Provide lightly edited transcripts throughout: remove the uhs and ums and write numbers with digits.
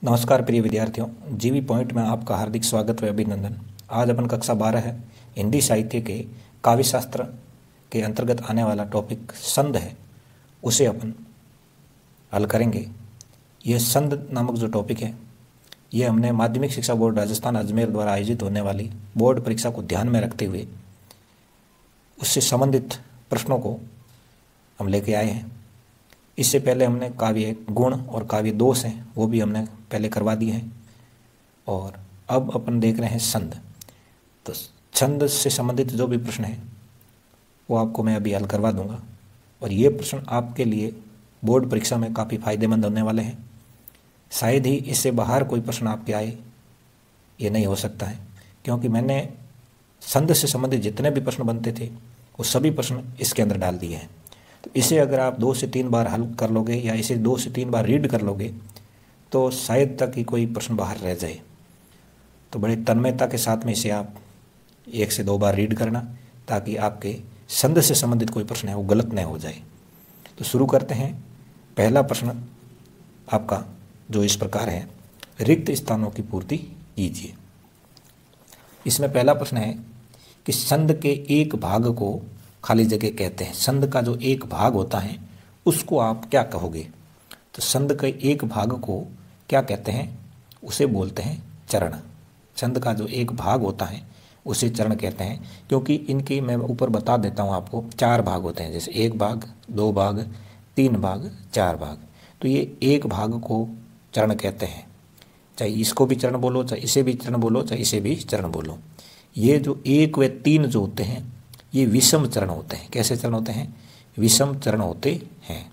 नमस्कार प्रिय विद्यार्थियों, जीवी पॉइंट में आपका हार्दिक स्वागत व अभिनंदन। आज अपन कक्षा 12 है, हिंदी साहित्य के काव्य शास्त्र के अंतर्गत आने वाला टॉपिक संध है, उसे अपन हल करेंगे। यह संध नामक जो टॉपिक है, यह हमने माध्यमिक शिक्षा बोर्ड राजस्थान अजमेर द्वारा आयोजित होने वाली बोर्ड परीक्षा को ध्यान में रखते हुए उससे संबंधित प्रश्नों को हम लेके आए हैं। इससे पहले हमने काव्य गुण और काव्य दोष हैं वो भी हमने पहले करवा दिए हैं, और अब अपन देख रहे हैं छंद। तो छंद से संबंधित जो भी प्रश्न है वो आपको मैं अभी हल करवा दूंगा, और ये प्रश्न आपके लिए बोर्ड परीक्षा में काफ़ी फायदेमंद होने वाले हैं। शायद ही इससे बाहर कोई प्रश्न आपके आए, ये नहीं हो सकता है, क्योंकि मैंने छंद से संबंधित जितने भी प्रश्न बनते थे वो सभी प्रश्न इसके अंदर डाल दिए हैं। तो इसे अगर आप 2 से 3 बार हल कर लोगे या इसे 2 से 3 बार रीड कर लोगे तो शायद तक ही कोई प्रश्न बाहर रह जाए। तो बड़े तन्मयता के साथ में इसे आप 1 से 2 बार रीड करना, ताकि आपके छंद से संबंधित कोई प्रश्न है वो गलत न हो जाए। तो शुरू करते हैं। पहला प्रश्न आपका जो इस प्रकार है, रिक्त स्थानों की पूर्ति कीजिए। इसमें पहला प्रश्न है कि छंद के एक भाग को खाली जगह कहते हैं। छंद का जो एक भाग होता है उसको आप क्या कहोगे? तो छंद के एक भाग को क्या कहते हैं? उसे बोलते हैं चरण। छंद का जो एक भाग होता है उसे चरण कहते हैं, क्योंकि इनके मैं ऊपर बता देता हूँ आपको 4 भाग होते हैं, जैसे 1 भाग, 2 भाग, 3 भाग, 4 भाग। तो ये एक भाग को चरण कहते हैं। चाहे इसको भी चरण बोलो, चाहे इसे भी चरण बोलो, चाहे इसे भी चरण बोलो। ये जो 1 व 3 जो होते हैं ये विषम चरण होते हैं। कैसे चरण होते हैं? विषम चरण होते हैं।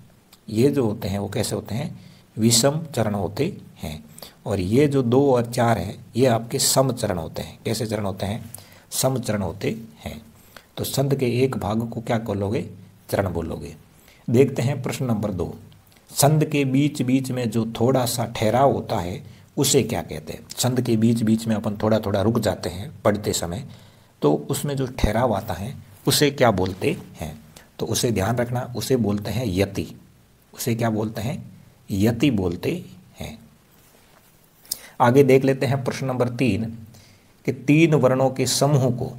ये जो होते हैं वो कैसे होते हैं? विषम चरण होते हैं। और ये जो 2 और 4 है ये आपके सम चरण होते हैं। कैसे चरण होते हैं? सम चरण होते हैं। तो छंद के एक भाग को क्या बोलोगे? चरण बोलोगे। देखते हैं प्रश्न नंबर 2। छंद के बीच बीच में जो थोड़ा सा ठहराव होता है उसे क्या कहते हैं? छंद के बीच बीच में अपन थोड़ा थोड़ा रुक जाते हैं पढ़ते समय, तो उसमें जो ठहराव आता है उसे क्या बोलते हैं? तो उसे ध्यान रखना, उसे बोलते हैं यति। उसे क्या बोलते हैं? यति बोलते हैं। आगे देख लेते हैं प्रश्न नंबर 3 कि 3 वर्णों के समूह को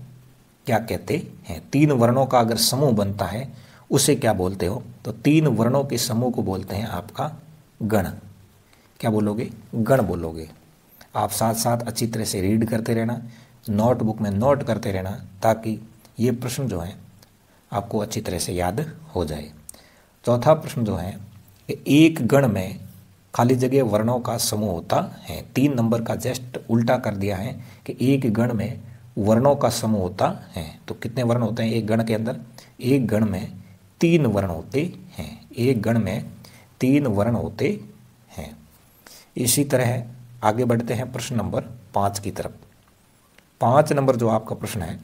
क्या कहते हैं? 3 वर्णों का अगर समूह बनता है उसे क्या बोलते हो? तो 3 वर्णों के समूह को बोलते हैं आपका गण। क्या बोलोगे? गण बोलोगे। आप साथ साथ अच्छी तरह से रीड करते रहना, नोटबुक में नोट करते रहना, ताकि ये प्रश्न जो है आपको अच्छी तरह से याद हो जाए। चौथा प्रश्न जो है कि एक गण में खाली जगह वर्णों का समूह होता है। 3 नंबर का जस्ट उल्टा कर दिया है कि एक गण में वर्णों का समूह होता है। तो कितने वर्ण होते हैं एक गण के अंदर? एक गण में 3 वर्ण होते हैं। एक गण में 3 वर्ण होते हैं। इसी तरह आगे बढ़ते हैं प्रश्न नंबर 5 की तरफ। 5 नंबर जो आपका प्रश्न है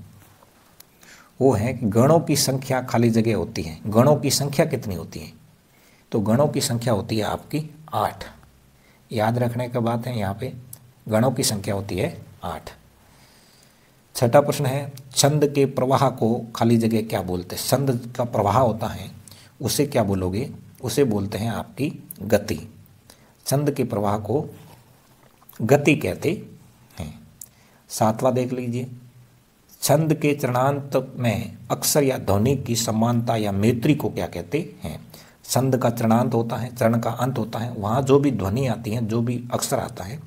वो है कि गणों की संख्या खाली जगह होती है। गणों की संख्या कितनी होती है? तो गणों की संख्या होती है आपकी 8। याद रखने का बात है, यहाँ पे गणों की संख्या होती है 8। छठा प्रश्न है, छंद के प्रवाह को खाली जगह क्या बोलते हैं? छंद का प्रवाह होता है उसे क्या बोलोगे? उसे बोलते हैं आपकी गति। छंद के प्रवाह को गति कहते हैं। 7वां देख लीजिए, छंद के चरणांत में अक्षर या ध्वनि की समानता या मैत्री को क्या कहते हैं? छंद का चरणांत होता है, चरण का अंत होता है, वहाँ जो भी ध्वनि आती है, जो भी अक्षर आता है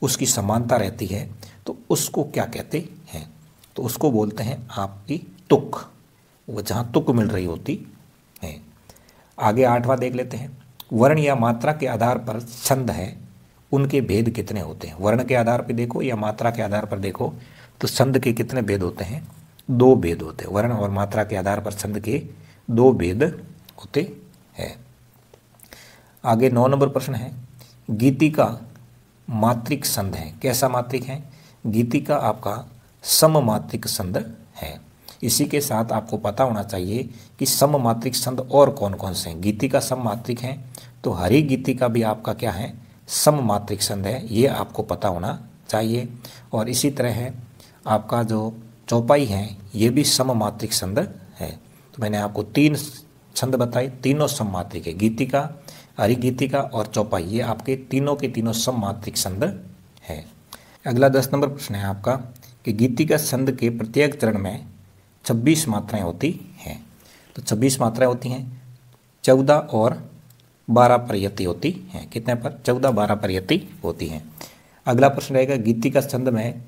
उसकी समानता रहती है, तो उसको क्या कहते हैं? तो उसको बोलते हैं आपकी तुक। वो जहाँ तुक मिल रही होती है। आगे 8वां देख लेते हैं, वर्ण या मात्रा के आधार पर छंद है, उनके भेद कितने होते हैं? वर्ण के आधार पर देखो या मात्रा के आधार पर देखो तो छंद के कितने भेद होते हैं? 2 भेद होते हैं। वर्ण और मात्रा के आधार पर छंद के 2 भेद होते हैं। आगे 9 नंबर प्रश्न है, गीतिका मात्रिक छंद है। कैसा मात्रिक है? गीतिका आपका सममात्रिक छंद है। इसी के साथ आपको पता होना चाहिए कि सममात्रिक छंद और कौन कौन से हैं। गीतिका सममात्रिक हैं, तो हरि गीतिका भी आपका क्या है? सममात्रिक छंद है। ये आपको पता होना चाहिए। और इसी तरह है आपका जो चौपाई है ये भी सममात्रिक छंद है। तो मैंने आपको 3 छंद बताए, तीनों सममात्रिक है। गीतिका, हरी गीतिका और चौपाई, ये आपके तीनों के तीनों सममात्रिक संध है। अगला 10 नंबर प्रश्न है आपका कि गीतिका संध के प्रत्येक चरण में 26 मात्राएं होती हैं। तो 26 मात्राएं होती हैं, 14 और 12 पर यति होती हैं। कितने पर? 14 12 पर यति होती हैं। अगला प्रश्न रहेगा गीतिका संध में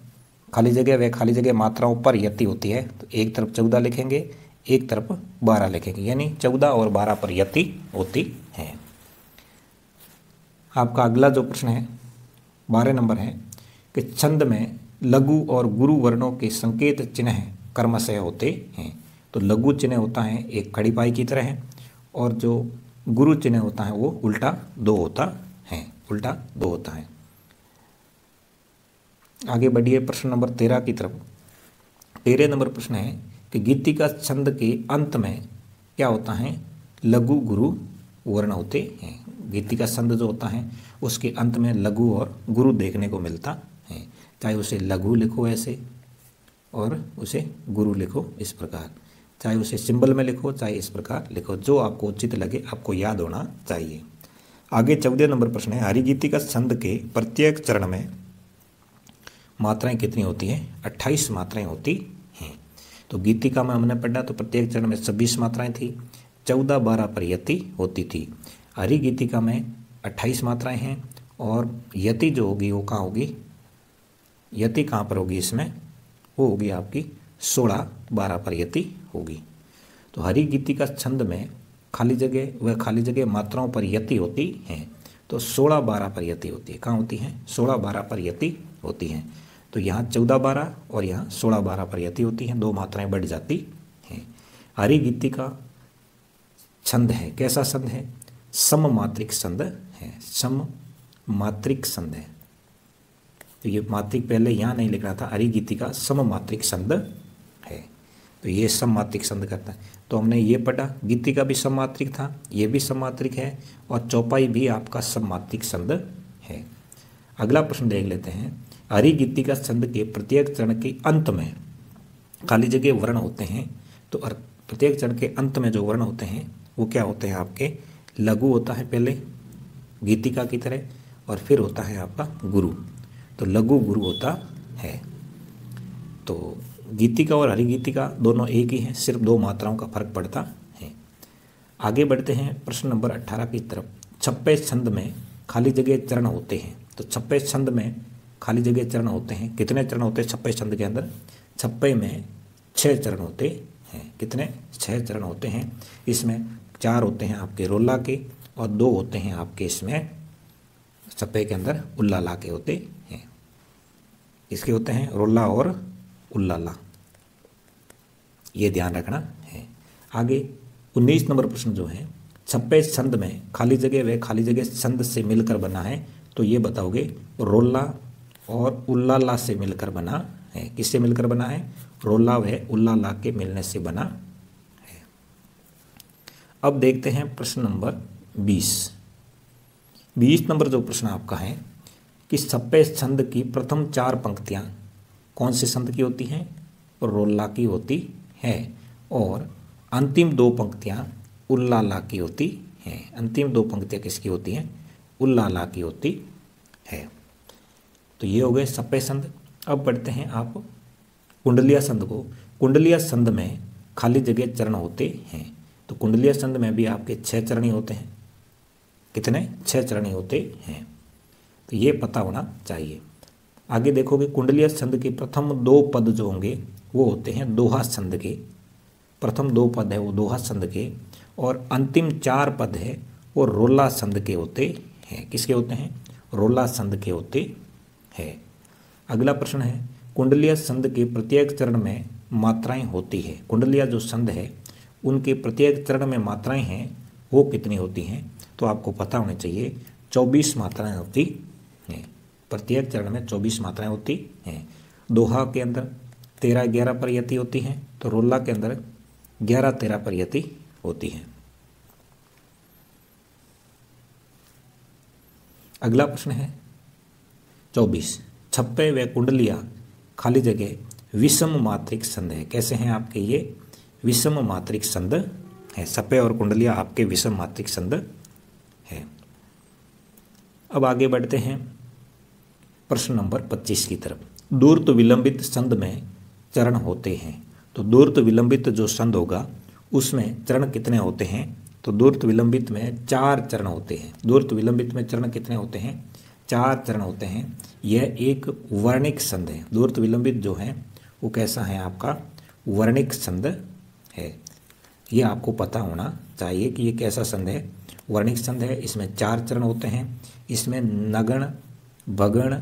खाली जगह व खाली जगह मात्राओं पर यति होती है। तो एक तरफ 14 लिखेंगे, एक तरफ 12 लिखेंगे, यानी 14 और 12 पर यति होती है। आपका अगला जो प्रश्न है 12 नंबर है कि छंद में लघु और गुरु वर्णों के संकेत चिन्ह क्रमशः होते हैं। तो लघु चिन्ह होता है एक खड़ी पाई की तरह है, और जो गुरु चिन्ह होता है वो उल्टा 2 होता है, उल्टा 2 होता है। आगे बढ़िए प्रश्न नंबर 13 की तरफ। 13 नंबर प्रश्न है कि गीतिका छंद के अंत में क्या होता है? लघु गुरु वर्ण होते हैं। गीतिका छंद जो होता है उसके अंत में लघु और गुरु देखने को मिलता है, चाहे उसे लघु लिखो ऐसे और उसे गुरु लिखो इस प्रकार, चाहे उसे सिंबल में लिखो चाहे इस प्रकार लिखो, जो आपको उचित लगे, आपको याद होना चाहिए। आगे 14 नंबर प्रश्न है हरी गीतिका छंद के प्रत्येक चरण में मात्राएं कितनी होती हैं? 28 मात्राएं होती हैं। तो गीतिका में हमने पढ़ा तो प्रत्येक चरण में 26 मात्राएं थी, 14 12 पर यति होती थी। हरी गीतिका में 28 मात्राएं हैं और यति जो होगी वो कहाँ होगी? यति कहाँ पर होगी इसमें? वो होगी आपकी 16 12 पर यति होगी। तो हरी गीतिका छंद में खाली जगह व खाली जगह मात्राओं पर यति होती हैं। तो 16 12 पर यति होती है। कहाँ होती हैं? 16 12 पर यति होती हैं। तो यहाँ 14 12 और यहाँ 16 12 पर यति होती हैं, 2 मात्राएं बढ़ जाती हैं। हरी गीतिका छंद है, कैसा छंद है? सममात्रिक छंद है, सममात्रिक छंद है। तो ये मात्रिक पहले यहाँ नहीं लिख रहा था, हरी गीतिका सममात्रिक छंद है। तो ये सममात्रिक छंद करता है। तो हमने ये पढ़ा, गीतिका भी सममात्रिक था, ये भी सममात्रिक है, और चौपाई भी आपका सममात्रिक छंद है। अगला प्रश्न देख लेते हैं। हरी गीतिका छंद के प्रत्येक चरण के अंत में खाली जगह वर्ण होते हैं। तो प्रत्येक चरण के अंत में जो वर्ण होते हैं वो क्या होते हैं आपके? लघु होता है पहले गीतिका की तरह, और फिर होता है आपका गुरु। तो लघु गुरु होता है। तो गीतिका और हरी गीतिका दोनों एक ही हैं, सिर्फ 2 मात्राओं का फर्क पड़ता है। आगे बढ़ते हैं प्रश्न नंबर 18 की तरफ। छप्पे छंद में खाली जगह चरण होते हैं। तो छप्पे छंद में खाली जगह चरण होते हैं। कितने चरण होते हैं छप्पे छंद के अंदर? छप्पे में 6 चरण होते हैं। कितने? 6 चरण होते हैं। इसमें 4 होते हैं आपके रोला के और 2 होते हैं आपके इसमें छप्पे के अंदर उल्लाला के होते हैं। इसके होते हैं रोला और उल्लाला, ये ध्यान रखना है। आगे 19 नंबर प्रश्न जो है, छप्पे छंद में खाली जगह व खाली जगह छंद से मिलकर बना है। तो ये बताओगे रोला और उल्लाला से मिलकर बना है। किससे मिलकर बना है? रोला व उल्लाला के मिलने से बना है। अब देखते हैं प्रश्न नंबर 20। 20 नंबर जो प्रश्न आपका है कि छप्पे छंद की प्रथम 4 पंक्तियां कौन से छंद की होती हैं? रोला की होती है, और अंतिम 2 पंक्तियां उल्लाला की होती हैं। अंतिम 2 पंक्तियां किसकी होती हैं? उल्लाला की होती है। तो ये हो गए छप्पे छंद। अब बढ़ते हैं आप कुंडलिया छंद को। कुंडलिया छंद में खाली जगह चरण होते हैं। तो कुंडलिया छंद में भी आपके 6 चरण ही होते हैं। कितने? 6 चरण ही होते हैं। तो ये पता होना चाहिए। आगे देखोगे कुंडलिया छंद के प्रथम 2 पद जो होंगे वो होते हैं दोहा छंद के। प्रथम 2 पद है वो दोहा छंद के, और अंतिम 4 पद है वो रोला छंद के होते हैं। किसके होते हैं? रोला छंद के होते हैं। अगला प्रश्न है कुंडलिया छंद के प्रत्येक चरण में मात्राएं होती है। कुंडलिया जो छंद है उनके प्रत्येक चरण में मात्राएं हैं वो कितनी होती हैं? तो आपको पता होना चाहिए 24 मात्राएं होती हैं। प्रत्येक चरण में 24 मात्राएं होती हैं। दोहा के अंदर 13 11 पर यति होती हैं, तो रोला के अंदर 11 13 पर यति होती हैं। अगला प्रश्न है 24। छप्पे व कुंडलिया खाली जगह विषम मात्रिक छंद है। कैसे हैं आपके? ये विषम मात्रिक छंद है। छप्पे और कुंडलिया आपके विषम मात्रिक छंद है। अब आगे बढ़ते हैं प्रश्न नंबर 25 की तरफ। दूरत्व विलंबित संध में चरण होते हैं। तो दूरत्व विलंबित जो संध होगा उसमें चरण कितने होते हैं? तो दूरत्व विलंबित में 4 चरण होते हैं। दूरत्व विलंबित में चरण कितने होते हैं? 4 चरण होते हैं। यह एक वर्णिक संध है। दूरत्व विलंबित जो है वो कैसा है? आपका वर्णिक संध है। ये आपको पता होना चाहिए कि ये कैसा संध है, वर्णिक संध है। इसमें 4 चरण होते हैं। इसमें नगण, भगण,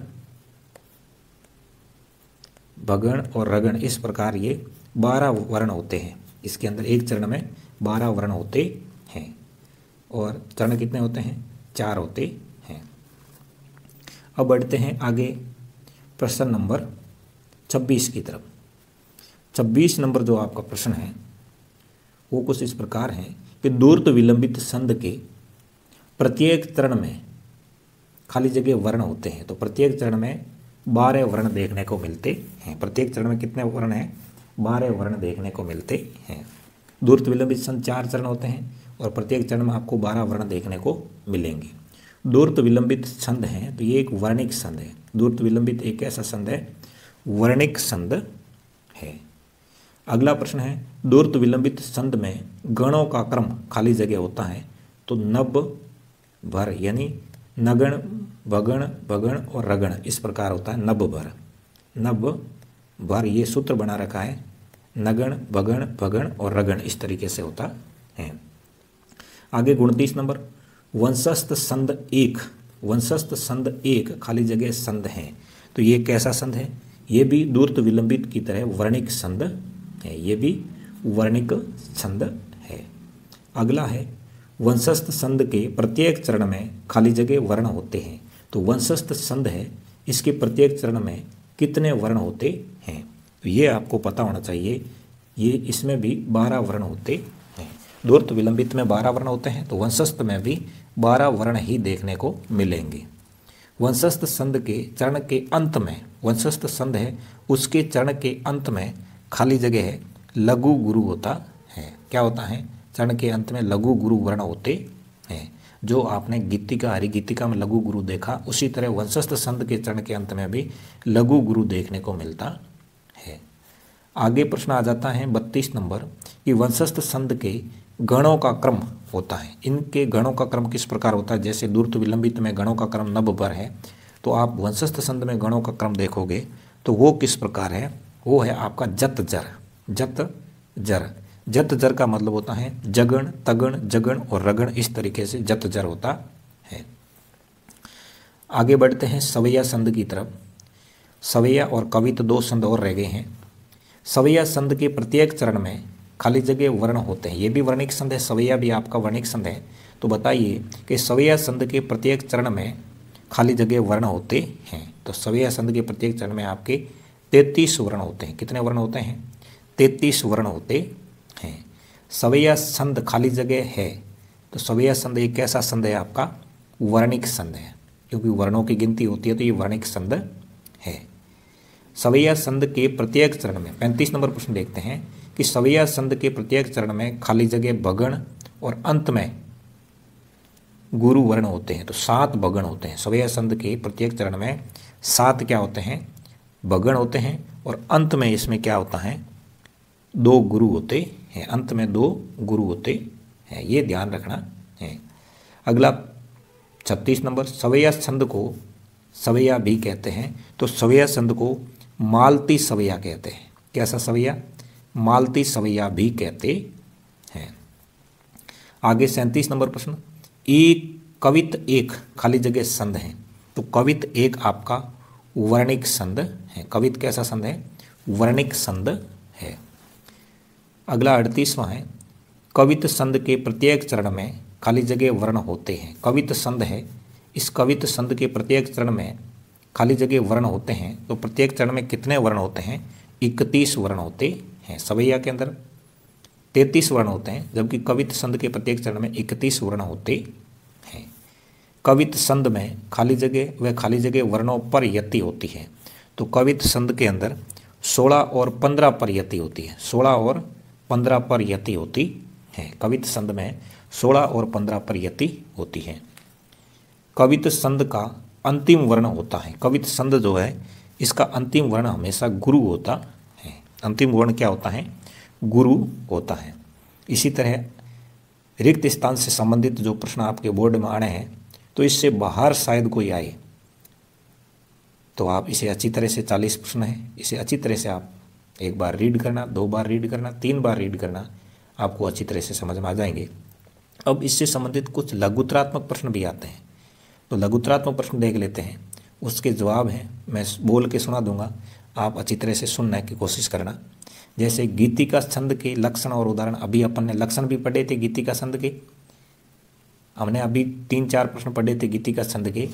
भगण और रगण, इस प्रकार ये 12 वर्ण होते हैं। इसके अंदर एक चरण में 12 वर्ण होते हैं और चरण कितने होते हैं? 4 होते हैं। अब बढ़ते हैं आगे प्रश्न नंबर 26 की तरफ। 26 नंबर जो आपका प्रश्न है वो कुछ इस प्रकार है कि दूरत्व विलंबित संध के प्रत्येक चरण में खाली जगह वर्ण होते हैं। तो प्रत्येक चरण में 12 वर्ण देखने को मिलते हैं। प्रत्येक चरण में कितने वर्ण हैं? 12 वर्ण देखने को मिलते हैं। दूरत्व विलंबित संध 4 चरण होते हैं और प्रत्येक चरण में आपको 12 वर्ण देखने को मिलेंगे। दूरत्व विलंबित संध है तो ये एक वर्णिक संध है। दूरत्व विलंबित एक ऐसा संध है, वर्णिक संध है। अगला प्रश्न है, दूरत्व विलंबित संध में गणों का क्रम खाली जगह होता है। तो नभ, भर यानी नगण, भगण, भगण और रगण, इस प्रकार होता है। नभ, भर, नभ, भर, ये सूत्र बना रखा है। नगण, भगण, भगण और रगण, इस तरीके से होता है। आगे 29 नंबर, वंशस्थ संध 1, वंशस्थ संध 1 खाली जगह संध है। तो ये कैसा संध है? ये भी दूरत्व विलंबित की तरह वर्णिक संध है। ये भी वर्णिक संध है। अगला है, वंशस्थ संध के प्रत्येक चरण में खाली जगह वर्ण होते हैं। तो वंशस्थ संध है, इसके प्रत्येक चरण में कितने वर्ण होते हैं? तो ये आपको पता होना चाहिए। ये इसमें भी 12 वर्ण होते हैं। दूरत्व विलंबित में 12 वर्ण होते हैं तो वंशस्थ में भी 12 वर्ण ही देखने को मिलेंगे। वंशस्थ संध के चरण के अंत में, वंशस्थ संध है उसके चरण के अंत में खाली जगह है, लघु गुरु होता है। क्या होता है? चरण के अंत में लघु गुरु वर्ण होते हैं। जो आपने गीतिका, हरि गीतिका में लघु गुरु देखा, उसी तरह वंशस्थ संध के चरण के अंत में भी लघु गुरु देखने को मिलता है। आगे प्रश्न आ जाता है 32 नंबर कि वंशस्थ संध के गणों का क्रम होता है। इनके गणों का क्रम किस प्रकार होता है? जैसे दूरत्व विलंबित में गणों का क्रम नभ, भर है, तो आप वंशस्थ संध में गणों का क्रम देखोगे तो वो किस प्रकार है? वो है आपका जत, जर, जत, जर। जत, जर का मतलब होता है जगण, तगण, जगण और रगण, इस तरीके से जत, जर होता है। आगे बढ़ते हैं सवैया संध की तरफ। सवैया और कवित 2 संध और रह गए हैं। सवैया संध के प्रत्येक चरण में खाली जगह वर्ण होते हैं। ये भी वर्णिक संध है, सवैया भी आपका वर्णिक संध है। तो बताइए कि सवैया संध के प्रत्येक चरण में खाली जगह वर्ण होते हैं। तो सवैया संध के प्रत्येक चरण में आपके 33 वर्ण होते हैं। कितने वर्ण होते हैं? 33 वर्ण होते हैं। सवैया संध खाली जगह है तो सवैया संध एक कैसा संध है? आपका वर्णिक संध है, क्योंकि वर्णों की गिनती होती है तो ये वर्णिक संध है। सवैया संध के प्रत्येक चरण में 35 नंबर प्रश्न देखते हैं कि सवैया संध के प्रत्येक चरण में खाली जगह भगण और अंत में गुरु वर्ण होते हैं। तो 7 भगण होते हैं। सवैया संध के प्रत्येक चरण में 7 क्या होते हैं? भगण होते हैं और अंत में इसमें क्या होता है? 2 गुरु होते हैं। अंत में 2 गुरु होते हैं, ये ध्यान रखना है। अगला 36 नंबर, सवैया संध को सवैया भी कहते हैं। तो सवैया संध को मालती सवैया कहते हैं। कैसा सवैया? मालती सवैया भी कहते हैं। आगे 37 नंबर प्रश्न, एक कवित 1 खाली जगह संध है। तो कवित 1 आपका वर्णिक संध है। कवित कैसा संध है? वर्णिक संध है। अगला 38वां है, कवित संध के प्रत्येक चरण में खाली जगह वर्ण होते हैं। कवित संध है, इस कवित संध के प्रत्येक चरण में खाली जगह वर्ण होते हैं। तो प्रत्येक चरण में कितने वर्ण होते हैं? 31 वर्ण होते हैं। सवैया के अंदर 33 वर्ण होते हैं, जबकि कवित संध के प्रत्येक चरण में 31 वर्ण होते हैं। कवित संध में खाली जगह व खाली जगह वर्णों पर यति होती है। तो कवित संध के अंदर 16 और 15 पर यति होती है। 16 और 15 पर यति होती है। कवित संध में 16 और 15 पर यति होती है। कवित्त संध का अंतिम वर्ण होता है। कवित्त संध जो है इसका अंतिम वर्ण हमेशा गुरु होता है। अंतिम वर्ण क्या होता है? गुरु होता है। इसी तरह रिक्त स्थान से संबंधित जो प्रश्न आपके बोर्ड में आने हैं तो इससे बाहर शायद कोई आए तो आप इसे अच्छी तरह से 40 प्रश्न है, इसे अच्छी तरह से आप एक बार रीड करना, 2 बार रीड करना, 3 बार रीड करना, आपको अच्छी तरह से समझ में आ जाएंगे। अब इससे संबंधित कुछ लघुत्तरात्मक प्रश्न भी आते हैं, तो लघुत्तरात्मक प्रश्न देख लेते हैं। उसके जवाब हैं मैं बोल के सुना दूंगा, आप अच्छी तरह से सुनने की कोशिश करना। जैसे गीतिका छंद के लक्षण और उदाहरण, अभी अपन ने लक्षण भी पढ़े थे गीतिका छंद के, हमने अभी 3-4 प्रश्न पढ़े थे गीतिका छंद के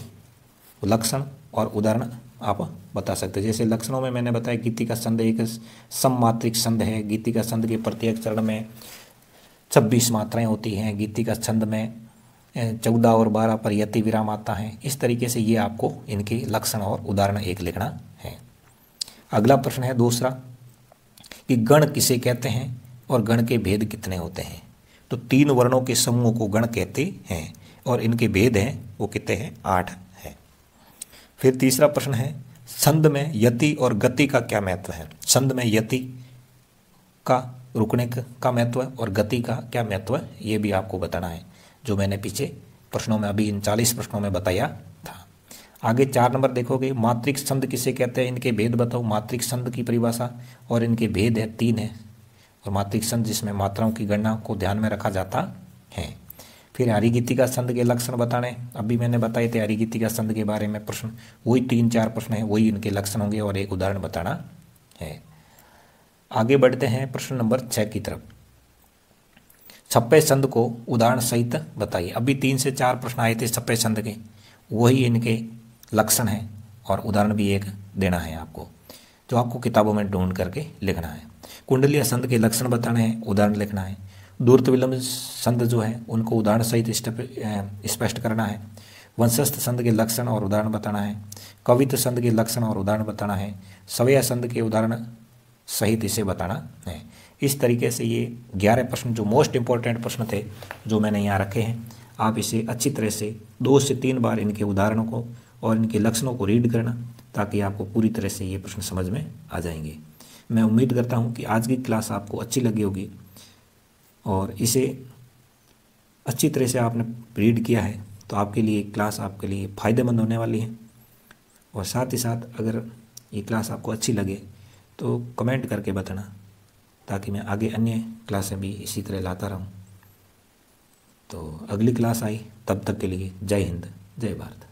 लक्षण और उदाहरण आप बता सकते हैं। जैसे लक्षणों में मैंने बताया गीतिका छंद एक सममात्रिक छंद है। गीतिका छंद के प्रत्येक चरण में 26 मात्राएं होती हैं। गीतिका छंद में 14 और 12 पर यति विराम आता है। इस तरीके से ये आपको इनके लक्षण और उदाहरण एक लिखना है। अगला प्रश्न है दूसरा कि गण किसे कहते हैं और गण के भेद कितने होते हैं? तो 3 वर्णों के समूह को गण कहते हैं और इनके भेद हैं वो कितने हैं? 8 है। फिर तीसरा प्रश्न है छंद में यति और गति का क्या महत्व है? छंद में यति का रुकने का महत्व और गति का क्या महत्व है ये भी आपको बताना है, जो मैंने पीछे प्रश्नों में अभी इन 40 प्रश्नों में बताया था। आगे 4 नंबर देखोगे मात्रिक छंद किसे कहते हैं, इनके भेद बताओ। मात्रिक छंद की परिभाषा और इनके भेद है 3 है। और मात्रिक छंद जिसमें मात्राओं की गणना को ध्यान में रखा जाता है। फिर हरिगीतिका छंद के लक्षण बताने, अभी मैंने बताए थे हरिगीतिका छंद के बारे में प्रश्न, वही 3-4 प्रश्न है, वही इनके लक्षण होंगे और एक उदाहरण बताना है। आगे बढ़ते हैं प्रश्न नंबर 6 की तरफ। छप्पे छंद को उदाहरण सहित बताइए। अभी 3 से 4 प्रश्न आए थे छप्पे छंद के, वही इनके लक्षण हैं और उदाहरण भी एक देना है आपको, जो आपको किताबों में ढूंढ करके लिखना है। कुंडलीय छंद के लक्षण बताने हैं, उदाहरण लिखना है। दूरत विलंब छंद जो है उनको उदाहरण सहित स्पष्ट करना है। वंशस्थ छंद के लक्षण और उदाहरण बताना है। कवित्त छंद के लक्षण और उदाहरण बताना है। सवय छंद के उदाहरण सहित इसे बताना है। इस तरीके से ये 11 प्रश्न जो मोस्ट इंपॉर्टेंट प्रश्न थे जो मैंने यहाँ रखे हैं, आप इसे अच्छी तरह से 2 से 3 बार इनके उदाहरणों को और इनके लक्षणों को रीड करना, ताकि आपको पूरी तरह से ये प्रश्न समझ में आ जाएंगे। मैं उम्मीद करता हूँ कि आज की क्लास आपको अच्छी लगी होगी और इसे अच्छी तरह से आपने रीड किया है तो आपके लिए क्लास आपके लिए फ़ायदेमंद होने वाली है। और साथ ही साथ अगर ये क्लास आपको अच्छी लगे तो कमेंट करके बताना, ताकि मैं आगे अन्य क्लासें भी इसी तरह लाता रहूं। तो अगली क्लास आई, तब तक के लिए जय हिंद, जय भारत।